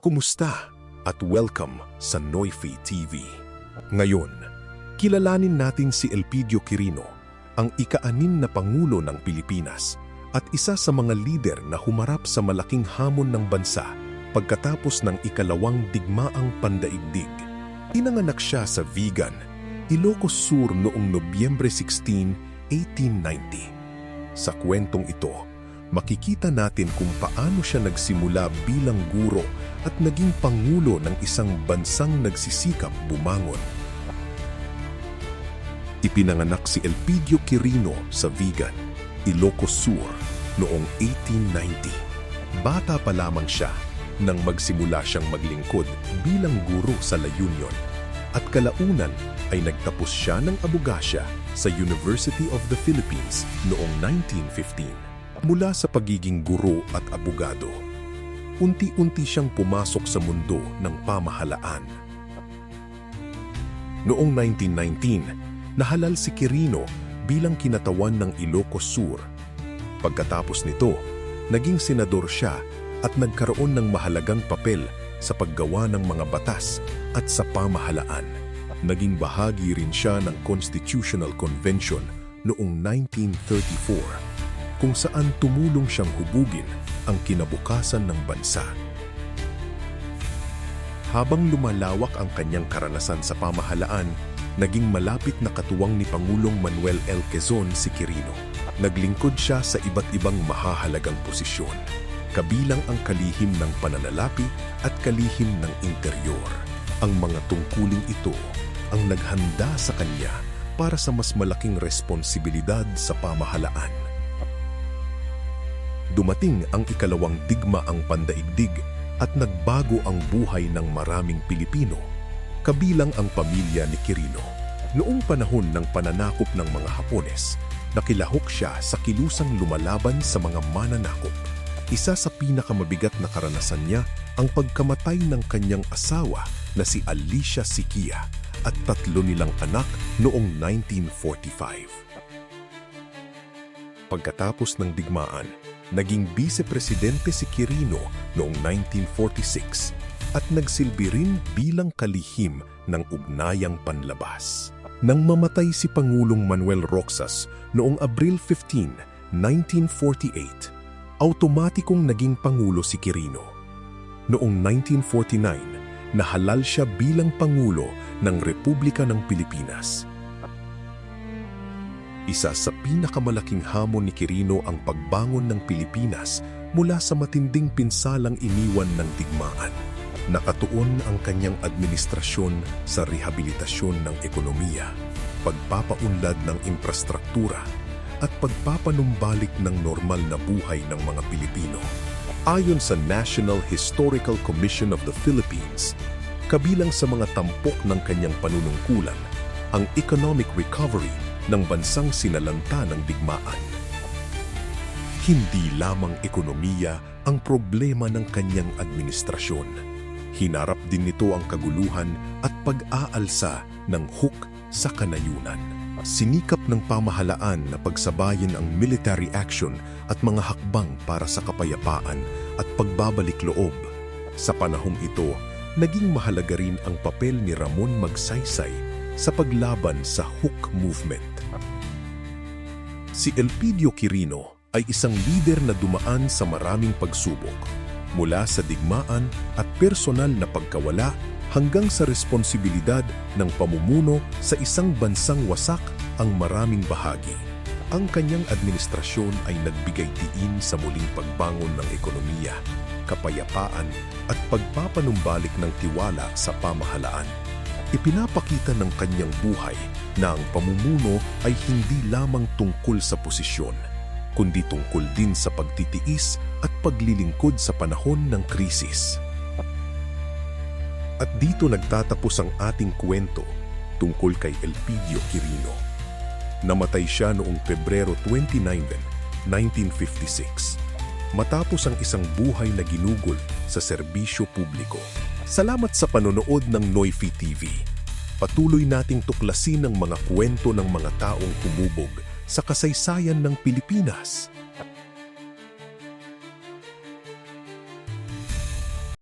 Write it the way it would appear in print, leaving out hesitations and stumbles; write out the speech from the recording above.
Kumusta at welcome sa Noyfi TV. Ngayon, kilalanin natin si Elpidio Quirino, ang ika-6 na Pangulo ng Pilipinas at isa sa mga lider na humarap sa malaking hamon ng bansa pagkatapos ng ikalawang digmaang pandaigdig. Pinanganak siya sa Vigan, Ilocos Sur noong Nobyembre 16, 1890. Sa kwentong ito, makikita natin kung paano siya nagsimula bilang guro at naging pangulo ng isang bansang nagsisikap bumangon. Ipinanganak si Elpidio Quirino sa Vigan, Ilocos Sur noong 1890. Bata pa lamang siya nang magsimula siyang maglingkod bilang guro sa La Union at kalaunan ay nagtapos siya ng abogasya sa University of the Philippines noong 1915. Mula sa pagiging guro at abogado, unti-unti siyang pumasok sa mundo ng pamahalaan. Noong 1919, nahalal si Quirino bilang kinatawan ng Ilocos Sur. Pagkatapos nito, naging senador siya at nagkaroon ng mahalagang papel sa paggawa ng mga batas at sa pamahalaan. Naging bahagi rin siya ng Constitutional Convention noong 1934. Kung saan tumulong siyang hubugin ang kinabukasan ng bansa. Habang lumalawak ang kanyang karanasan sa pamahalaan, naging malapit na katuwang ni Pangulong Manuel L. Quezon si Quirino. Naglingkod siya sa iba't ibang mahahalagang posisyon, kabilang ang kalihim ng pananalapi at kalihim ng interior. Ang mga tungkuling ito ang naghanda sa kanya para sa mas malaking responsibilidad sa pamahalaan. Dumating ang ikalawang digmaang pandaigdig at nagbago ang buhay ng maraming Pilipino, kabilang ang pamilya ni Quirino. Noong panahon ng pananakop ng mga Hapones, nakilahok siya sa kilusang lumalaban sa mga mananakop. Isa sa pinakamabigat na karanasan niya ang pagkamatay ng kanyang asawa na si Alicia Siquia at 3 nilang anak noong 1945. Pagkatapos ng digmaan, naging vice-presidente si Quirino noong 1946 at nagsilbi rin bilang kalihim ng ugnayang panlabas. Nang mamatay si Pangulong Manuel Roxas noong Abril 15, 1948, automatikong naging Pangulo si Quirino. Noong 1949, nahalal siya bilang Pangulo ng Republika ng Pilipinas. Isa sa pinakamalaking hamon ni Quirino ang pagbangon ng Pilipinas mula sa matinding pinsalang iniwan ng digmaan. Nakatuon ang kanyang administrasyon sa rehabilitasyon ng ekonomiya, pagpapaunlad ng infrastruktura, at pagpapanumbalik ng normal na buhay ng mga Pilipino. Ayon sa National Historical Commission of the Philippines, kabilang sa mga tampok ng kanyang panunungkulan, ang economic recovery ng bansang sinalanta ng digmaan. Hindi lamang ekonomiya ang problema ng kanyang administrasyon. Hinarap din nito ang kaguluhan at pag-aalsa ng huk sa kanayunan. Sinikap ng pamahalaan na pagsabayin ang military action at mga hakbang para sa kapayapaan at pagbabalik loob. Sa panahong ito, naging mahalaga rin ang papel ni Ramon Magsaysay sa paglaban sa huk movement. Si Elpidio Quirino ay isang lider na dumaan sa maraming pagsubok, mula sa digmaan at personal na pagkawala hanggang sa responsibilidad ng pamumuno sa isang bansang wasak ang maraming bahagi. Ang kanyang administrasyon ay nagbigay diin sa muling pagbangon ng ekonomiya, kapayapaan at pagpapanumbalik ng tiwala sa pamahalaan. Ipinapakita ng kanyang buhay na ang pamumuno ay hindi lamang tungkol sa posisyon, kundi tungkol din sa pagtitiis at paglilingkod sa panahon ng krisis. At dito nagtatapos ang ating kwento tungkol kay Elpidio Quirino. Namatay siya noong Pebrero 29, 1956, matapos ang isang buhay na ginugol sa serbisyo publiko. Salamat sa panonood ng Noyfi TV. Patuloy nating tuklasin ang mga kwento ng mga taong humubog sa kasaysayan ng Pilipinas.